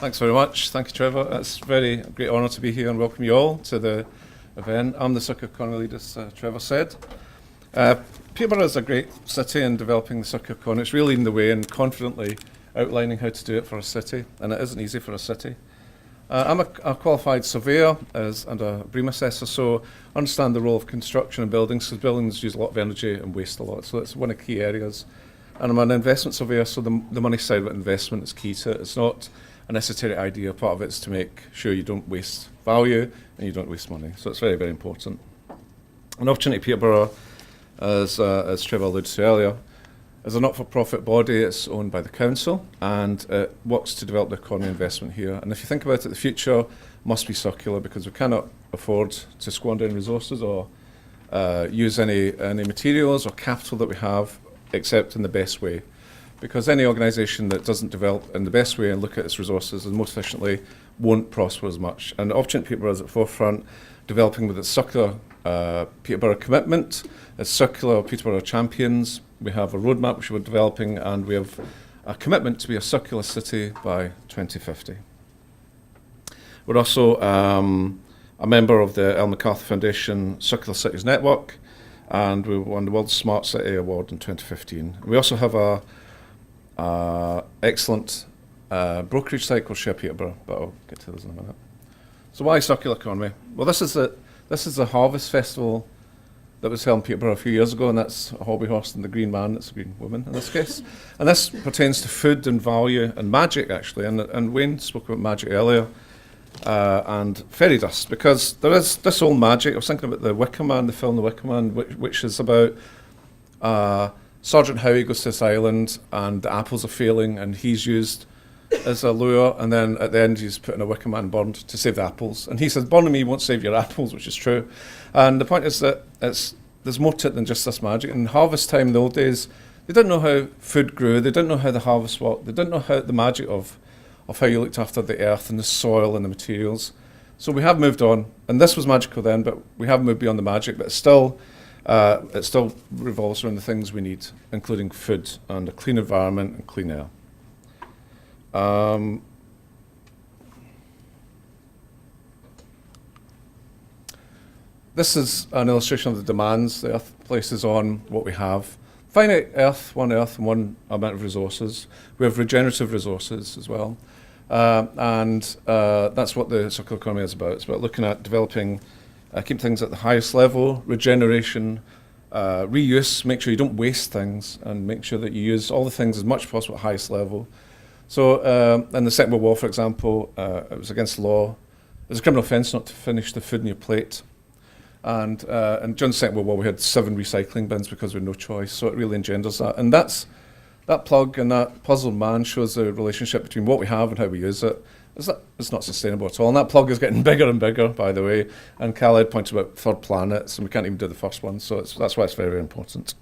Thanks very much. Thank you, Trevor. It's a great honour to be here and welcome you all to the event. I'm the circular economy lead, as Trevor said. Peterborough is a great city in developing the circular economy. It's really leading the way and confidently outlining how to do it for a city, and it isn't easy for a city. I'm a qualified surveyor and a BREEAM assessor, so I understand the role of construction and buildings, because buildings use a lot of energy and waste a lot, so it's one of the key areas. And I'm an investment surveyor, so the money side of investment is key to it. It's not an esoteric idea. Part of it is to make sure you don't waste value and you don't waste money. So it's very, very important. An Opportunity Peterborough, as Trevor alluded to earlier, is a not-for-profit body. It's owned by the council, and it works to develop the economy investment here. And if you think about it, the future must be circular, because we cannot afford to squander any resources or use any materials or capital that we have except in the best way. Because any organisation that doesn't develop in the best way and look at its resources and most efficiently won't prosper as much. And Opportunity Peterborough is at the forefront, developing with its circular Peterborough commitment, its circular Peterborough champions. We have a roadmap which we're developing, and we have a commitment to be a circular city by 2050. We're also a member of the Ellen MacArthur Foundation Circular Cities Network, and we won the World's Smart City Award in 2015. We also have a excellent brokerage site called Share Peterborough, but I'll get to those in a minute. So why circular economy? Well, this is the Harvest Festival that was held in Peterborough a few years ago, and that's a hobby horse and the green man, that's a green woman in this case. And this pertains to food and value and magic, actually, and Wayne spoke about magic earlier, and fairy dust, because there is this old magic. I was thinking about the Wicker Man, the film The Wicker Man, which is about Sergeant Howie goes to this island and the apples are failing, and he's used as a lure, and then at the end he's put in a wicker man burned to save the apples. And he says, burning me won't save your apples, which is true. And the point is that there's more to it than just this magic. In harvest time in the old days, they didn't know how food grew, they didn't know how the harvest worked, they didn't know how the magic of how you looked after the earth and the soil and the materials. So we have moved on, and this was magical then, but we have moved beyond the magic, but it still revolves around the things we need, including food and a clean environment and clean air. This is an illustration of the demands the Earth places on what we have. Finite Earth, and one amount of resources. We have regenerative resources as well. And that's what the circular economy is about. It's about looking at developing, keep things at the highest level, regeneration, reuse, make sure you don't waste things, and make sure that you use all the things as much as possible at the highest level. So in the Second World War, for example, it was against the law. It was a criminal offence not to finish the food in your plate. And during the Second World War, we had 7 recycling bins because we had no choice. So it really engenders that. And that plug and that puzzled man shows the relationship between what we have and how we use it. It's not sustainable at all. And that plug is getting bigger and bigger, by the way. And Khaled pointed about third planets, and we can't even do the first one. So that's why it's very, very important.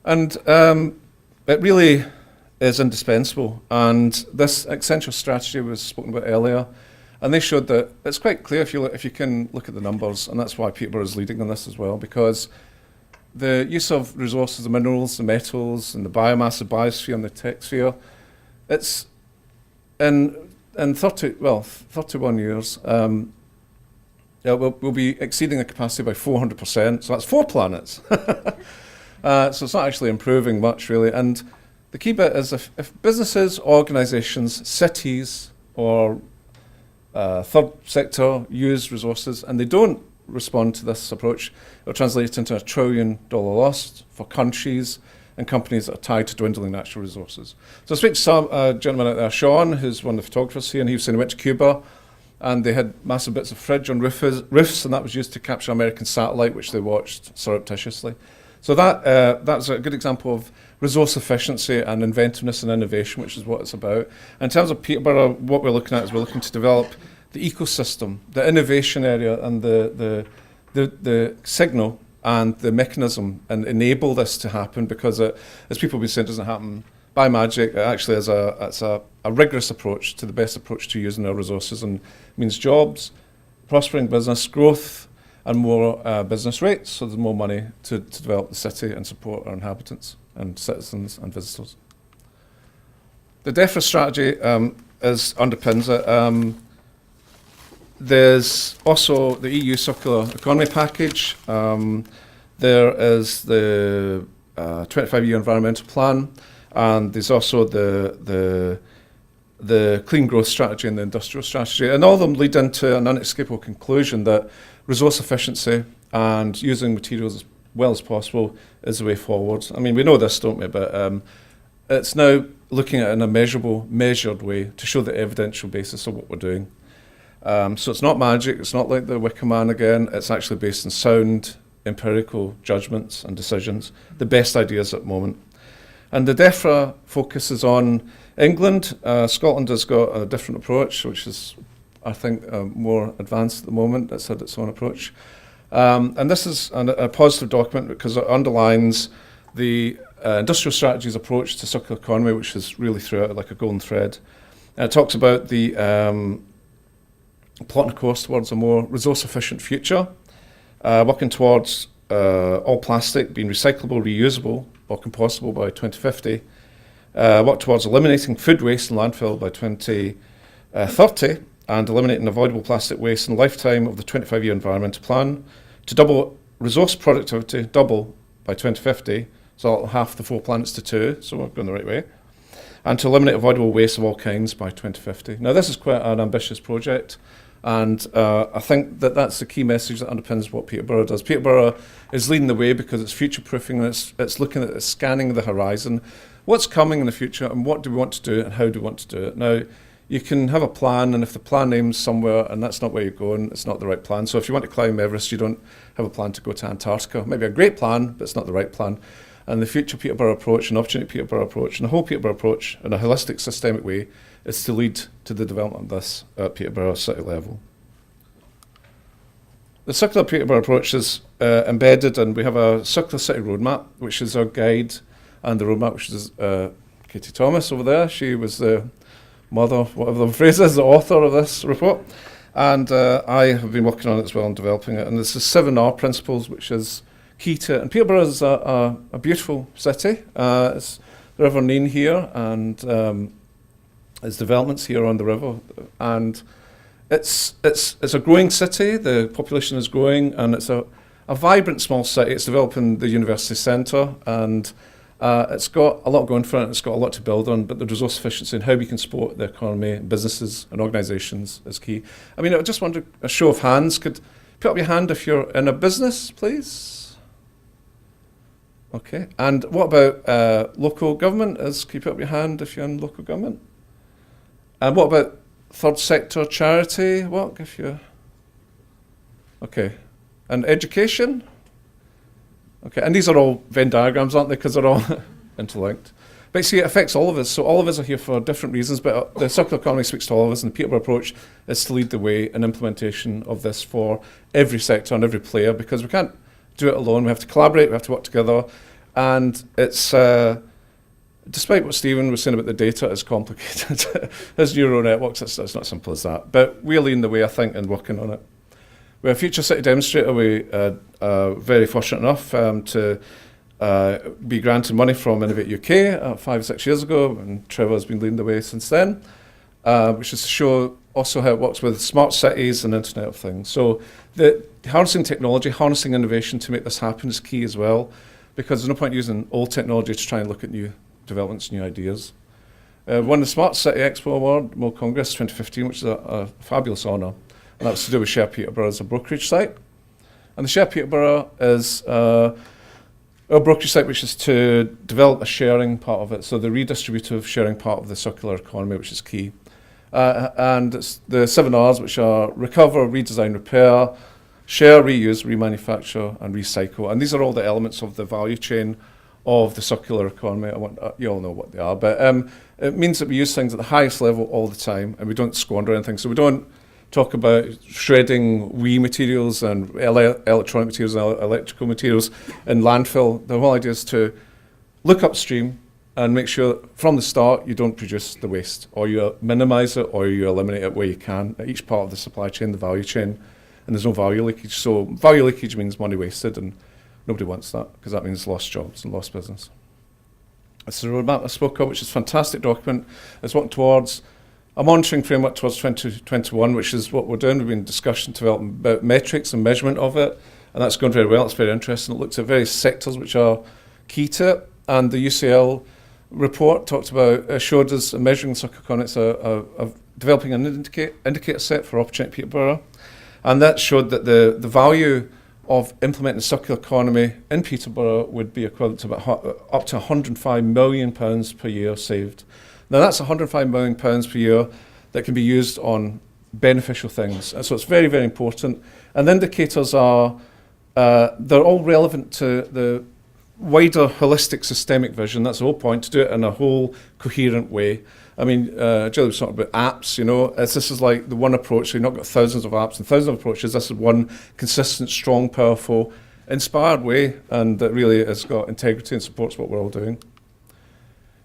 And it really is indispensable. And this Accenture strategy was spoken about earlier. And they showed that it's quite clear if you can look at the numbers, and that's why Peterborough is leading on this as well, because the use of resources, the minerals, the metals, and the biomass, the biosphere, and the tech sphere, it's in 31 years, we'll be exceeding the capacity by 400%. So that's 4 planets. So it's not actually improving much, really. And the key bit is if businesses, organisations, cities, or third sector use resources and they don't respond to this approach, it'll translate into $1 trillion loss for countries and companies that are tied to dwindling natural resources. So I speak to some gentleman out there, Sean, who's one of the photographers here, and he was saying he went to Cuba and they had massive bits of fridge on roofs, and that was used to capture American satellite, which they watched surreptitiously. So that's a good example of resource efficiency and inventiveness and innovation, which is what it's about. And in terms of Peterborough, what we're looking at is we're looking to develop the ecosystem, the innovation area, and the signal and the mechanism, and enable this to happen, because as people have been saying, it doesn't happen by magic. It actually is a rigorous approach to the best approach to using our resources, and means jobs, prospering business, growth, and more business rates, so there's more money to develop the city and support our inhabitants and citizens and visitors. The DEFRA strategy underpins it. There's also the EU Circular Economy Package. There is the 25-year environmental plan, and there's also the clean growth strategy and the industrial strategy. And all of them lead into an inescapable conclusion that resource efficiency and using materials as well as possible is the way forward. I mean, we know this, don't we? But it's now looking at it in a measurable, measured way to show the evidential basis of what we're doing. So it's not magic, it's not like the Wicker Man again, it's actually based on sound, empirical judgments and decisions, the best ideas at the moment. And the DEFRA focuses on England. Scotland has got a different approach, which is, I think, more advanced at the moment. It's had its own approach. And this is a positive document because it underlines the industrial strategy's approach to circular economy, which is really throughout like a golden thread. And it talks about the plotting a course towards a more resource-efficient future, working towards all plastic being recyclable, reusable, or compostable by 2050, work towards eliminating food waste in landfill by 2030, and eliminating avoidable plastic waste in the lifetime of the 25-year environmental plan, to double resource productivity, double by 2050, so half the 4 planets to 2, so we're going the right way, and to eliminate avoidable waste of all kinds by 2050. Now, this is quite an ambitious project, and I think that that's the key message that underpins what Peterborough does. Peterborough is leading the way because it's future-proofing, and it's looking at, it's scanning the horizon. What's coming in the future, and what do we want to do, and how do we want to do it? Now, you can have a plan, and if the plan aims somewhere and that's not where you're going, it's not the right plan. So if you want to climb Everest, you don't have a plan to go to Antarctica. Maybe a great plan, but it's not the right plan. And the Future Peterborough approach, and Opportunity Peterborough approach, and the whole Peterborough approach in a holistic, systemic way is to lead to the development of this at Peterborough city level. The Circular Peterborough approach is embedded, and we have a Circular City Roadmap, which is our guide, and the roadmap, which is Katie Thomas over there. She was the mother, whatever the phrase is, the author of this report. And I have been working on it as well and developing it. And there's the 7R principles, which is key to it. And Peterborough is a beautiful city. It's the River Nene here, and there's developments here on the river. And it's a growing city. The population is growing, and it's a vibrant small city. It's developing the university centre, and it's got a lot going for it. It's got a lot to build on, but the resource efficiency and how we can support the economy, businesses and organisations is key. I mean, I just wonder, a show of hands, could put up your hand if you're in a business, please? Okay, and what about local government? Can you put up your hand if you're in local government? And what about third sector charity? What if you're... Okay, and education? Okay, and these are all Venn diagrams, aren't they? Because they're all interlinked. But see, it affects all of us. So all of us are here for different reasons, but the circular economy speaks to all of us, and the Peterborough approach is to lead the way in implementation of this for every sector and every player, because we can't do it alone. We have to collaborate, we have to work together. And it's, despite what Stephen was saying about the data, it's complicated. His neural networks, it's not as simple as that. But we're leading the way, I think, and working on it. We're a Future City Demonstrator. We are very fortunate enough to be granted money from Innovate UK 5 or 6 years ago, and Trevor has been leading the way since then, which is to show also how it works with smart cities and Internet of Things. So the harnessing technology, harnessing innovation to make this happen is key as well, because there's no point using old technology to try and look at new developments, new ideas. Won the Smart City Expo Award, World Congress 2015, which is a fabulous honour. And that's to do with Share Peterborough as a brokerage site. And the Share Peterborough is a brokerage site which is to develop a sharing part of it, so the redistributive sharing part of the circular economy, which is key. And it's the 7 Rs, which are recover, redesign, repair, share, reuse, remanufacture, and recycle. And these are all the elements of the value chain of the circular economy. You all know what they are, but it means that we use things at the highest level all the time, and we don't squander anything. So we don't talk about shredding materials and electronic materials and electrical materials in landfill. The whole idea is to look upstream and make sure from the start you don't produce the waste, or you minimise it, or you eliminate it where you can at each part of the supply chain, the value chain, and there's no value leakage. So value leakage means money wasted, and nobody wants that, because that means lost jobs and lost business. It's the roadmap I spoke of, which is a fantastic document. It's working towards a monitoring framework towards 2021, which is what we're doing. We've been in discussion developing about metrics and measurement of it, and that's going very well. It's very interesting. It looks at various sectors which are key to it, and the UCL report talked about, showed us measuring the circular economy. It's of developing an indicator set for opportunity Peterborough, and that showed that the value of implementing the circular economy in Peterborough would be equivalent to about up to £105 million per year saved. Now that's £105 million per year that can be used on beneficial things. And so it's very, very important. And the indicators are, they're all relevant to the wider holistic systemic vision. That's the whole point, to do it in a whole coherent way. I mean, Jill was talking about apps, you know, this is like the one approach. So you've not got thousands of apps and thousands of approaches. This is one consistent, strong, powerful, inspired way, and that really has got integrity and supports what we're all doing.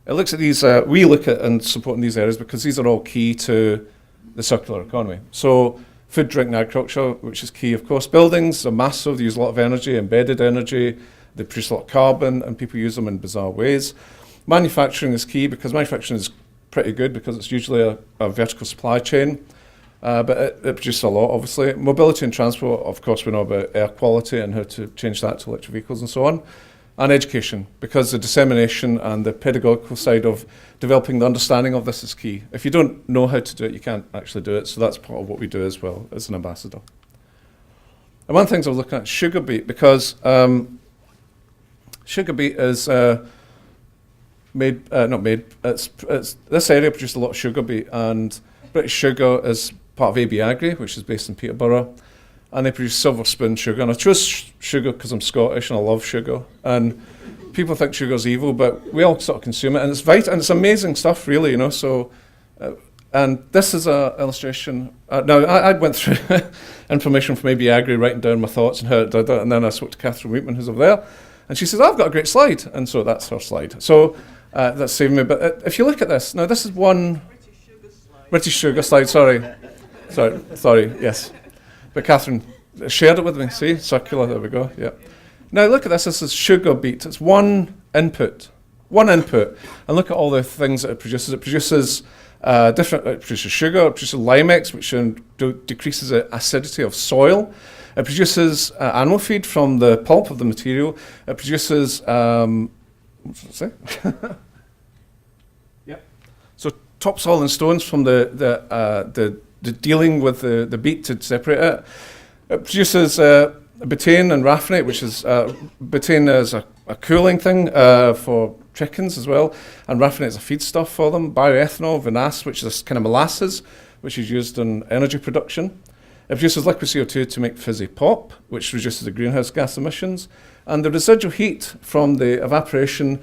It looks at these, we look at and supporting these areas because these are all key to the circular economy. So food, drink and agriculture, which is key, of course. Buildings are massive, they use a lot of energy, embedded energy, they produce a lot of carbon, and people use them in bizarre ways. Manufacturing is key because manufacturing is pretty good because it's usually a vertical supply chain, but it produces a lot, obviously. Mobility and transport, of course, we know about air quality and how to change that to electric vehicles and so on. And education, because the dissemination and the pedagogical side of developing the understanding of this is key. If you don't know how to do it, you can't actually do it, so that's part of what we do as well as an ambassador. And one of the things I was looking at, sugar beet, because sugar beet is this area produces a lot of sugar beet, and British Sugar is part of AB Agri, which is based in Peterborough, and they produce silver spoon sugar. And I chose sugar because I'm Scottish and I love sugar. And people think sugar's evil, but we all sort of consume it, and it's vital, and it's amazing stuff, really, you know. So, and this is an illustration. Now, I went through information from AB Agri, writing down my thoughts and how it did it, and then I spoke to Catherine Wheatman, who's over there, and she says, I've got a great slide, and so that's her slide. So that's saving me. But if you look at this, now this is one British Sugar slide. Sorry, yes. But Catherine shared it with me. See, circular. There we go. Yeah. Now look at this. This is sugar beet. It's one input, and look at all the things that it produces. It produces It produces sugar. It produces Limex, which decreases the acidity of soil. It produces animal feed from the pulp of the material. It produces what's it say? Yep. So topsoil and stones from the dealing with the beet to separate it. It produces betaine and raffinate, which is betaine is a cooling thing for chickens as well, and raffinate is a feedstuff for them. Bioethanol, vinasse, which is a kind of molasses, which is used in energy production. It produces liquid CO2 to make fizzy pop, which reduces the greenhouse gas emissions. And the residual heat from the evaporation,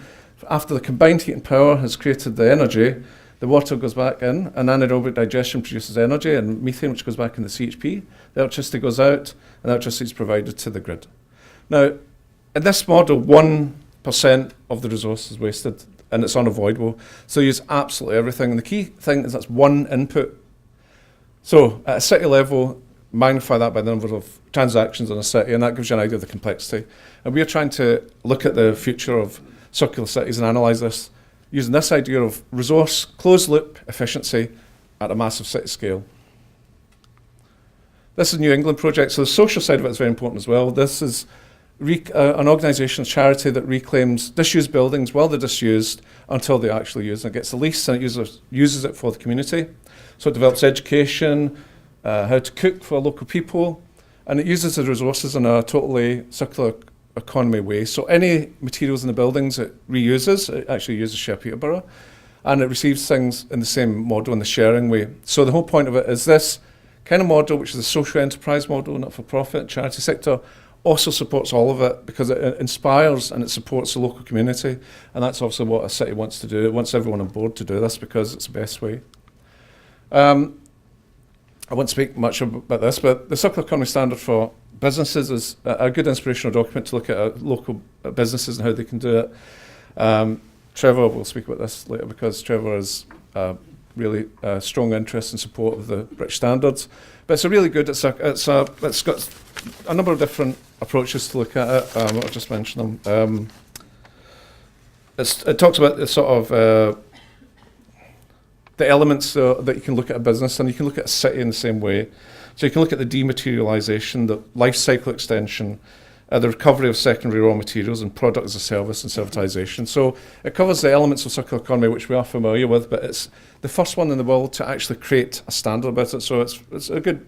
after the combined heat and power has created the energy, the water goes back in, and anaerobic digestion produces energy and methane, which goes back in the CHP. The electricity goes out, and the electricity is provided to the grid. Now, in this model, 1% of the resource is wasted, and it's unavoidable. So you use absolutely everything. And the key thing is that's one input. So at a city level, magnify that by the number of transactions in a city, and that gives you an idea of the complexity. And we are trying to look at the future of circular cities and analyse this using this idea of resource closed-loop efficiency at a massive city scale. This is a New England project, so the social side of it is very important as well. This is an organisation, a charity that reclaims disused buildings while they're disused until they're actually used, and it gets the lease and it uses it for the community. So it develops education, how to cook for local people, and it uses the resources in a totally circular economy way. So any materials in the buildings it reuses, it actually uses Share Peterborough, and it receives things in the same model, in the sharing way. So the whole point of it is this kind of model, which is a social enterprise model, not-for-profit, charity sector, also supports all of it because it inspires and it supports the local community, and that's also what a city wants to do. It wants everyone on board to do this because it's the best way. I won't speak much about this, but the Circular Economy Standard for businesses is a good inspirational document to look at local businesses and how they can do it. Trevor will speak about this later because Trevor has really strong interest and support of the British standards. But it's a really good, it's got a number of different approaches to look at it. I'll just mention them. it talks about the sort of the elements that you can look at a business, and you can look at a city in the same way. So you can look at the dematerialisation, the life cycle extension, the recovery of secondary raw materials and product as a service and servitisation. So it covers the elements of circular economy which we are familiar with, but it's the first one in the world to actually create a standard about it. So it's a good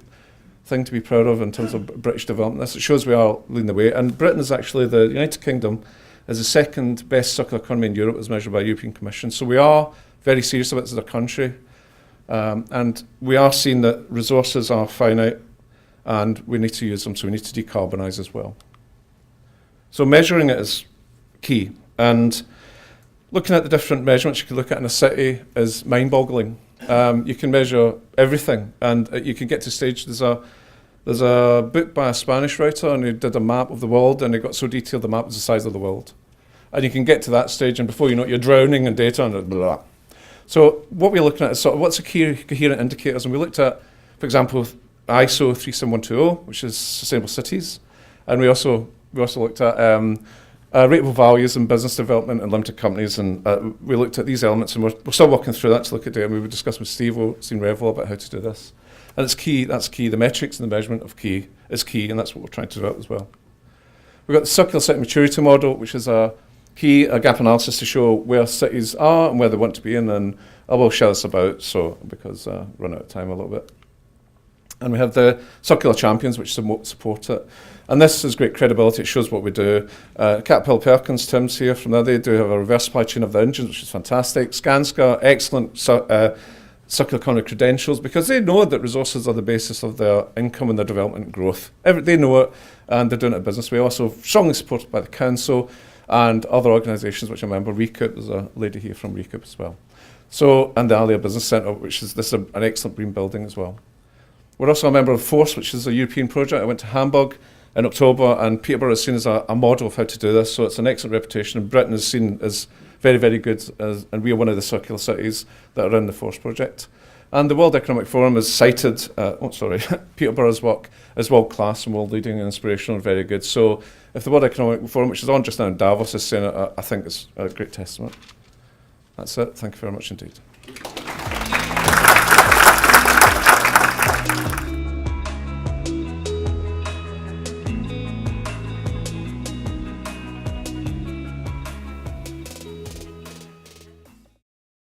thing to be proud of in terms of British development. It shows we are leading the way. And Britain is actually, the United Kingdom is the second best circular economy in Europe as measured by the European Commission. So we are very serious about it as a country. And we are seeing that resources are finite and we need to use them, so we need to decarbonise as well. So measuring it is key. And looking at the different measurements you can look at in a city is mind-boggling. You can measure everything, and you can get to stage. There's a book by a Spanish writer, and he did a map of the world, and he got so detailed the map was the size of the world. And you can get to that stage, and before you know it, you're drowning in data and blah, blah, blah. So what we're looking at is sort of what's the key coherent indicators, and we looked at, for example, ISO 37120, which is sustainable cities, and we also looked at rateable values in business development and limited companies, and we looked at these elements, and we're still working through that to look at data, and we were discussing with Steve Revel about how to do this. And it's key, that's key, the metrics and the measurement of key is key, and that's what we're trying to develop as well. We've got the circular city maturity model, which is a gap analysis to show where cities are and where they want to be in, and I will share this about, so because run out of time a little bit. And we have the circular champions, which support it. And this is great credibility, it shows what we do. Caterpillar Perkins, Tim's here from there, they do have a reverse supply chain of the engines, which is fantastic. Skanska, excellent circular economy credentials, because they know that resources are the basis of their income and their development and growth. They know it, and they're doing it in a business way. Also strongly supported by the council and other organisations, which I remember, Recoup, there's a lady here from Recoup as well. So, and the Alia Business Centre, which is an excellent green building as well. We're also a member of FORCE, which is a European project. I went to Hamburg in October, and Peterborough is seen as a model of how to do this, so it's an excellent reputation, and Britain is seen as very, very good, and we are one of the circular cities that are in the FORCE project. And the World Economic Forum has cited, Peterborough's work as world-class and world-leading and inspirational and very good. So if the World Economic Forum, which is on just now in Davos, is saying it, I think it's a great testament. That's it. Thank you very much indeed.